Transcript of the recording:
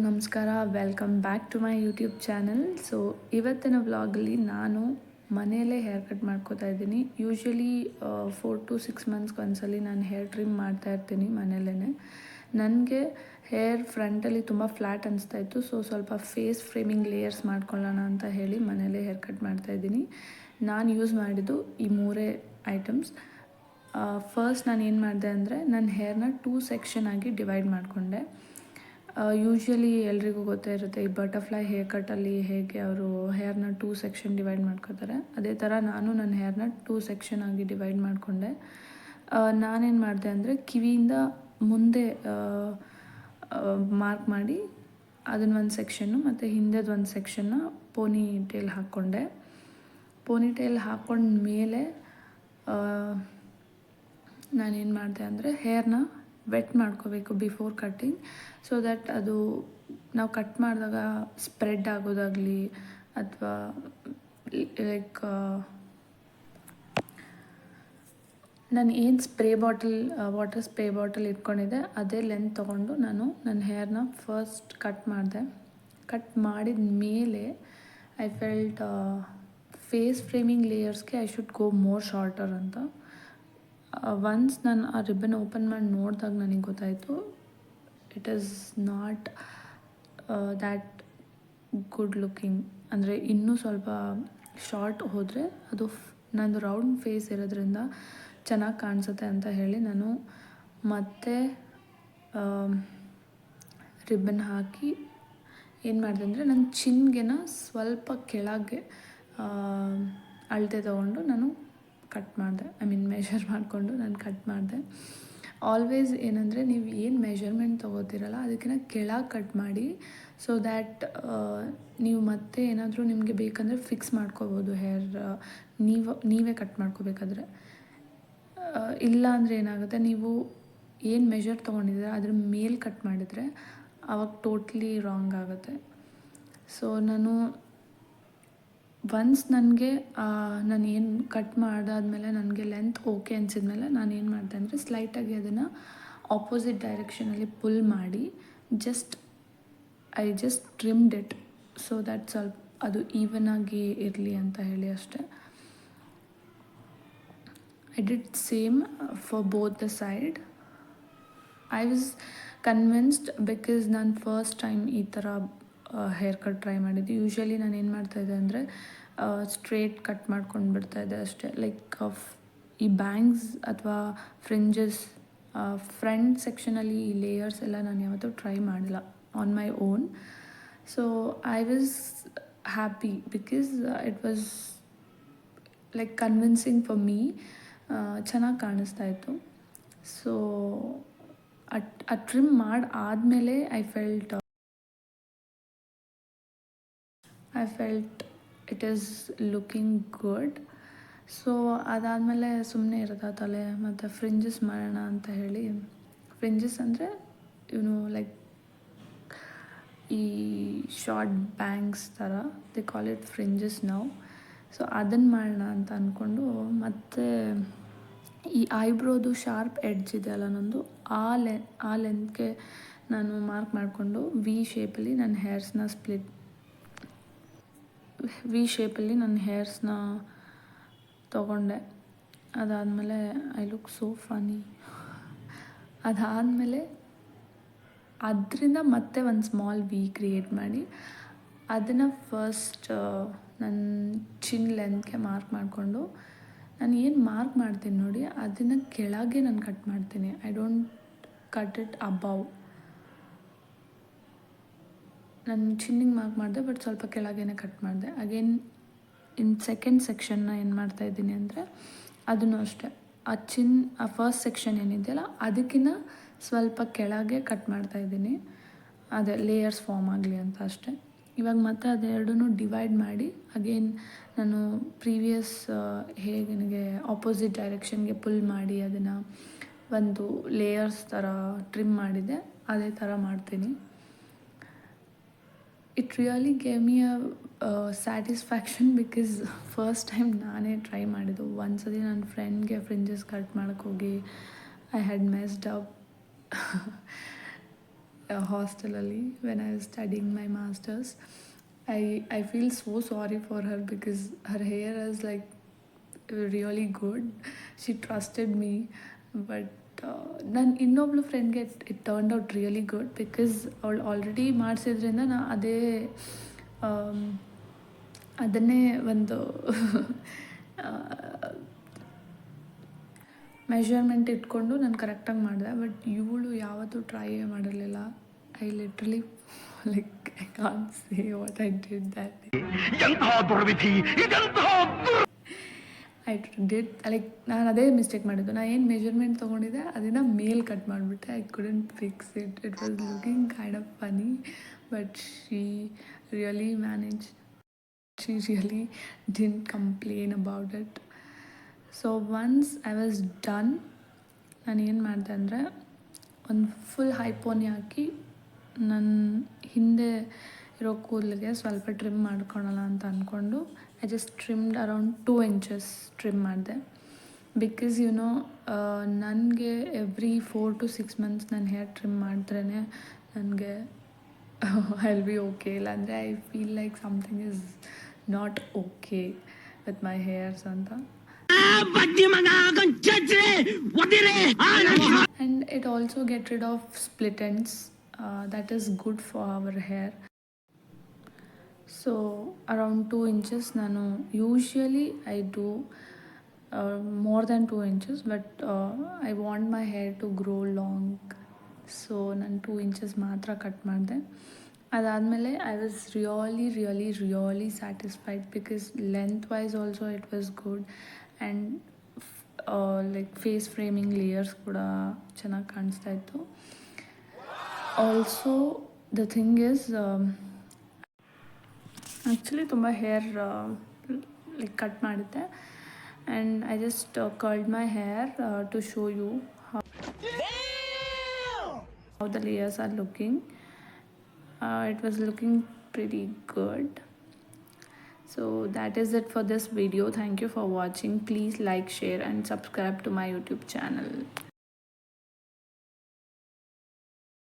ನಮಸ್ಕಾರ, welcome back to my YouTube channel. So ಇವತ್ತಿನ ವ್ಲಾಗಲ್ಲಿ ನಾನು ಮನೆಯಲ್ಲೇ ಹೇರ್ ಕಟ್ ಮಾಡ್ಕೋತಾ ಇದ್ದೀನಿ. ಯೂಶ್ವಲಿ 4 to 6 ಮಂತ್ಸ್ಗೆ ಒಂದ್ಸಲಿ ನಾನು ಹೇರ್ ಟ್ರಿಮ್ ಮಾಡ್ತಾ ಇರ್ತೀನಿ ಮನೆಯಲ್ಲೇ. ನನಗೆ ಹೇರ್ ಫ್ರಂಟಲ್ಲಿ ತುಂಬ ಫ್ಲ್ಯಾಟ್ ಅನಿಸ್ತಾ ಇತ್ತು. ಸೊ ಸ್ವಲ್ಪ ಫೇಸ್ ಫ್ರೇಮಿಂಗ್ ಲೇಯರ್ಸ್ ಮಾಡ್ಕೊಳ್ಳೋಣ ಅಂತ ಹೇಳಿ ಮನೆಯಲ್ಲೇ ಹೇರ್ ಕಟ್ ಮಾಡ್ತಾಯಿದ್ದೀನಿ. ನಾನು ಯೂಸ್ ಮಾಡಿದ್ದು ಈ 3 ಐಟಮ್ಸ್. ಫಸ್ಟ್ ನಾನು ಏನು ಮಾಡಿದೆ ಅಂದರೆ ನನ್ನ ಹೇರ್ನ 2 ಸೆಕ್ಷನ್ ಆಗಿ ಡಿವೈಡ್ ಮಾಡಿಕೊಂಡೆ. ಯೂಶ್ವಲಿ ಎಲ್ರಿಗೂ ಗೊತ್ತೇ ಇರುತ್ತೆ ಈ ಬಟರ್ಫ್ಲೈ ಹೇರ್ ಕಟ್ಟಲ್ಲಿ ಹೇಗೆ ಅವರು ಹೇರ್ನ 2 ಸೆಕ್ಷನ್ ಡಿವೈಡ್ ಮಾಡ್ಕೋತಾರೆ. ಅದೇ ಥರ ನಾನು ನನ್ನ ಹೇರ್ನ 2 ಸೆಕ್ಷನ್ ಆಗಿ ಡಿವೈಡ್ ಮಾಡಿಕೊಂಡೆ. ನಾನೇನು ಮಾಡಿದೆ ಅಂದರೆ ಕಿವಿಯಿಂದ ಮುಂದೆ ಮಾರ್ಕ್ ಮಾಡಿ ಅದನ್ನ ಒಂದು ಸೆಕ್ಷನ್ನು ಮತ್ತು ಹಿಂದೆದು ಒಂದು ಸೆಕ್ಷನ್ನ ಪೋನಿ ಟೇಲ್ ಹಾಕ್ಕೊಂಡೆ. ಪೋನಿ ಟೇಲ್ ಹಾಕ್ಕೊಂಡ ಮೇಲೆ ನಾನೇನು ಮಾಡಿದೆ ಅಂದರೆ ಹೇರ್ನ ವೆಟ್ ಮಾಡ್ಕೋಬೇಕು ಬಿಫೋರ್ ಕಟ್ಟಿಂಗ್, ಸೊ ದ್ಯಾಟ್ ಅದು ನಾವು ಕಟ್ ಮಾಡಿದಾಗ ಸ್ಪ್ರೆಡ್ ಆಗೋದಾಗಲಿ ಅಥವಾ ಲೈಕ್ ನಾನು ಏನು ವಾಟರ್ ಸ್ಪ್ರೇ ಬಾಟಲ್ ಇಟ್ಕೊಂಡಿದ್ದೆ ಅದೇ ಲೆಂತ್ ತೊಗೊಂಡು ನಾನು ನನ್ನ ಹೇರ್ನ ಫಸ್ಟ್ ಕಟ್ ಮಾಡಿದೆ. ಕಟ್ ಮಾಡಿದ ಮೇಲೆ ಐ ಫೆಲ್ಟ್ ಫೇಸ್ ಫ್ರೇಮಿಂಗ್ ಲೇಯರ್ಸ್ಗೆ I should go more shorter ಅಂತ. ಒನ್ಸ್ ನಾನು ಆ ರಿಬ್ಬನ್ ಓಪನ್ ಮಾಡಿ ನೋಡಿದಾಗ ನನಗೆ ಗೊತ್ತಾಯಿತು it is not that good looking. ಅಂದರೆ ಇನ್ನೂ ಸ್ವಲ್ಪ ಶಾರ್ಟ್ ಹೋದರೆ ಅದು ನಂದು ರೌಂಡ್ ಫೇಸ್ ಇರೋದ್ರಿಂದ ಚೆನ್ನಾಗಿ ಕಾಣಿಸುತ್ತೆ ಅಂತ ಹೇಳಿ ನಾನು ಮತ್ತೆ ರಿಬ್ಬನ್ ಹಾಕಿ ಏನು ಮಾಡಿದೆ ಅಂದರೆ ನನ್ನ ಚಿನ್ಗೆನ ಸ್ವಲ್ಪ ಕೆಳಗೆ ಅಳತೆ ತೊಗೊಂಡು ನಾನು ಕಟ್ ಮಾಡಿದೆ. ಮೆಷರ್ ಮಾಡಿಕೊಂಡು ನಾನು ಕಟ್ ಮಾಡಿದೆ. ಆಲ್ವೇಸ್ ಏನಂದರೆ ನೀವು ಏನು ಮೆಷರ್ಮೆಂಟ್ ತೊಗೋತೀರಲ್ಲ ಅದಕ್ಕಿಂತ ಕೆಳಗೆ ಕಟ್ ಮಾಡಿ, ಸೊ ದ್ಯಾಟ್ ನೀವು ಮತ್ತೆ ಏನಾದರೂ ನಿಮಗೆ ಬೇಕಂದರೆ ಫಿಕ್ಸ್ ಮಾಡ್ಕೋಬೋದು ಹೇರ್ ನೀವೇ ಕಟ್ ಮಾಡ್ಕೋಬೇಕಾದ್ರೆ. ಇಲ್ಲ ಅಂದರೆ ಏನಾಗುತ್ತೆ, ನೀವು ಏನು ಮೆಷರ್ ತೊಗೊಂಡಿದ್ದೀರ ಅದ್ರ ಮೇಲೆ ಕಟ್ ಮಾಡಿದರೆ ಆವಾಗ ಟೋಟ್ಲಿ ರಾಂಗ್ ಆಗುತ್ತೆ. ಸೊ ನಾನು ಒನ್ಸ್ ನನಗೆ ನಾನು ಏನು ಕಟ್ ಮಾಡಾದ್ಮೇಲೆ ನನಗೆ ಲೆಂತ್ ಓಕೆ ಅನಿಸಿದ್ಮೇಲೆ ನಾನು ಏನು ಮಾಡಿದೆ ಅಂದರೆ ಸ್ಲೈಟಾಗಿ ಅದನ್ನು ಆಪೋಸಿಟ್ ಡೈರೆಕ್ಷನಲ್ಲಿ ಪುಲ್ ಮಾಡಿ I just trimmed it, so that ಸ್ವಲ್ಪ ಅದು ಈವನ್ ಆಗಿ ಇರಲಿ ಅಂತ ಹೇಳಿ ಅಷ್ಟೆ. I did same for both the side. I was convinced because ನಾನು ಫಸ್ಟ್ ಟೈಮ್ ಈ ಥರ ಹೇರ್ ಕಟ್ ಟ್ರೈ ಮಾಡಿದ್ದೆ. ಯೂಶ್ವಲಿ ನಾನು ಏನು ಮಾಡ್ತಾಯಿದ್ದೆ ಅಂದರೆ ಸ್ಟ್ರೇಟ್ ಕಟ್ ಮಾಡ್ಕೊಂಡು ಬಿಡ್ತಾಯಿದ್ದೆ ಅಷ್ಟೇ. ಲೈಕ್ ಈ ಬ್ಯಾಂಗ್ಸ್ ಅಥವಾ ಫ್ರಿಂಜಸ್ ಫ್ರಂಟ್ ಸೆಕ್ಷನಲ್ಲಿ ಈ ಲೇಯರ್ಸ್ ಎಲ್ಲ ನಾನು ಯಾವತ್ತೂ ಟ್ರೈ ಮಾಡಿಲ್ಲ on my own. So I was happy because it was like convincing for me. ಚೆನ್ನಾಗಿ ಕಾಣಿಸ್ತಾ ಇತ್ತು. ಸೊ ಆ ಟ್ರಿಮ್ ಮಾಡಿ ಆದಮೇಲೆ I felt it is looking good. So ಅದಾದಮೇಲೆ ಸುಮ್ಮನೆ ಇರೋದ ತಲೆ ಮತ್ತು ಫ್ರಿಂಜಸ್ ಮಾಡೋಣ ಅಂತ ಹೇಳಿ, ಫ್ರಿಂಜಸ್ ಅಂದರೆ ಲೈಕ್ ಈ ಶಾರ್ಟ್ ಬ್ಯಾಂಗ್ಸ್ ಥರ ದೇ ಕಾಲ್ ಇಟ್ ಫ್ರಿಂಜಸ್ ನಾವು. ಸೊ ಅದನ್ನು ಮಾಡೋಣ ಅಂತ ಅಂದ್ಕೊಂಡು ಮತ್ತು ಈ ಐಬ್ರೋದು ಶಾರ್ಪ್ ಎಡ್ಜ್ ಇದೆಯಲ್ಲ ನಂದು, ಆ ಲೆಂತ್ಗೆ ನಾನು ಮಾರ್ಕ್ ಮಾಡಿಕೊಂಡು ವಿ ಶೇಪಲ್ಲಿ ನನ್ನ ಹೇರ್ಸ್ನ ತೊಗೊಂಡೆ. ಅದಾದಮೇಲೆ ಐ ಲುಕ್ ಸೋ ಫನಿ. ಅದಾದಮೇಲೆ ಅದರಿಂದ ಮತ್ತೆ ಒಂದು ಸ್ಮಾಲ್ ವಿ ಕ್ರಿಯೇಟ್ ಮಾಡಿ ಅದನ್ನು ಫಸ್ಟ್ ನನ್ನ ಚಿನ್ ಲೆಂತ್ಗೆ ಮಾರ್ಕ್ ಮಾಡಿಕೊಂಡು, ನಾನು ಏನು ಮಾರ್ಕ್ ಮಾಡ್ತೀನಿ ನೋಡಿ ಅದನ್ನು ಕೆಳಗೆ ನಾನು ಕಟ್ ಮಾಡ್ತೀನಿ. I don't cut it above. ನಾನು ಚಿನ್ನಿಗೆ ಮಾರ್ಕ್ ಮಾಡಿದೆ ಬಟ್ ಸ್ವಲ್ಪ ಕೆಳಗೇ ಕಟ್ ಮಾಡಿದೆ. ಅಗೇನ್ ಇನ್ ಸೆಕೆಂಡ್ ಸೆಕ್ಷನ್ನ ಏನು ಮಾಡ್ತಾಯಿದ್ದೀನಿ ಅಂದರೆ ಅದನ್ನು ಅಷ್ಟೇ ಆ ಫಸ್ಟ್ ಸೆಕ್ಷನ್ ಏನಿದೆಯಲ್ಲ ಅದಕ್ಕಿಂತ ಸ್ವಲ್ಪ ಕೆಳಗೆ ಕಟ್ ಮಾಡ್ತಾಯಿದ್ದೀನಿ, ಅದೇ ಲೇಯರ್ಸ್ ಫಾರ್ಮ್ ಆಗಲಿ ಅಂತ ಅಷ್ಟೇ. ಇವಾಗ ಮತ್ತೆ ಅದೆರಡನ್ನೂ ಡಿವೈಡ್ ಮಾಡಿ ಅಗೇನ್ ನಾನು ಪ್ರೀವಿಯಸ್ ಹೇಗೆ ನನಗೆ ಆಪೋಸಿಟ್ ಡೈರೆಕ್ಷನ್ಗೆ ಪುಲ್ ಮಾಡಿ ಅದನ್ನು ಒಂದು ಲೇಯರ್ಸ್ ಥರ ಟ್ರಿಮ್ ಮಾಡಿದೆ ಅದೇ ಥರ ಮಾಡ್ತೀನಿ. It really gave me satisfaction because first time ನಾನೇ ಟ್ರೈ ಮಾಡಿದ್ದು. ಒಂದ್ಸತಿ ನನ್ನ ಫ್ರೆಂಡ್ಗೆ ಫ್ರಿಂಜಸ್ ಕಟ್ ಮಾಡೋಕ್ಕೆ ಹೋಗಿ ಐ ಹ್ಯಾಡ್ ಮೆಸ್ಡ್ ಅಪ್. ಹಾಸ್ಟೆಲಲ್ಲಿ when I was studying my masters. I feel so sorry for her because her hair is like really good. She trusted me, but ನನ್ನ ಇನ್ನೊಬ್ಳು ಫ್ರೆಂಡ್ಗೆ it turned out really good because ಅವಳು already ಮಾಡಿಸಿದ್ರಿಂದ ನಾ ಅದನ್ನೇ ಒಂದು measurement ಇಟ್ಕೊಂಡು ನಾನು ಕರೆಕ್ಟಾಗಿ ಮಾಡಿದೆ. ಬಟ್ ಇವಳು ಯಾವತ್ತೂ ಟ್ರೈ ಮಾಡಿರಲಿಲ್ಲ. I literally like I can't say what I did that day. I did like ನಾನು ಅದೇ ಮಿಸ್ಟೇಕ್ ಮಾಡಿದ್ದು. ನಾನು ಏನು ಮೆಜರ್ಮೆಂಟ್ ತೊಗೊಂಡಿದ್ದೆ ಅದನ್ನು ಮೇಲ್ ಕಟ್ ಮಾಡಿಬಿಟ್ಟೆ. I couldn't fix it. It was looking kind of funny, but she really manage. She really didn't complain about it. So once I was done, ನಾನು ಏನು ಮಾಡಿದೆ ಅಂದರೆ ಒಂದು ಫುಲ್ ಹೈಪೋನಿ ಹಾಕಿ ನನ್ನ ಹಿಂದೆ ಇರೋ ಕೂದಲಿಗೆ ಸ್ವಲ್ಪ ಟ್ರಿಮ್ ಮಾಡ್ಕೊಳೋಣ ಅಂತ ಅಂದ್ಕೊಂಡು I just trimmed around 2 inches trim ಮಾಡಿದೆ. ಬಿಕಾಸ್ ನನಗೆ ಎವ್ರಿ 4 to 6 months ನನ್ನ ಹೇರ್ ಟ್ರಿಮ್ ಮಾಡಿದ್ರೇ ನನಗೆ ಐ ವಿಲ್ ಬಿ ಓಕೆ. ಇಲ್ಲಾಂದರೆ I feel like something is not okay with my hairs ಅಂತ. And it also get rid of split ends. That is good for our hair. So around 2 inches ನಾನು usually I do more than 2 inches, but I want my hair to grow long. So ನಾನು 2 inches ಮಾತ್ರ cut ಮಾಡಿದೆ. ಅದಾದಮೇಲೆ I was really satisfied because length wise also it was good. And like face framing layers ಕೂಡ ಚೆನ್ನಾಗಿ ಕಾಣಿಸ್ತಾ ಇತ್ತು. Also the thing is actually ತುಂಬ hair like cut ಮಾಡಿದ್ದೆ. And I just curled my hair to show you how the layers are looking. It was looking pretty good. So that is it for this video. Thank you for watching. Please like, share and subscribe to my YouTube channel.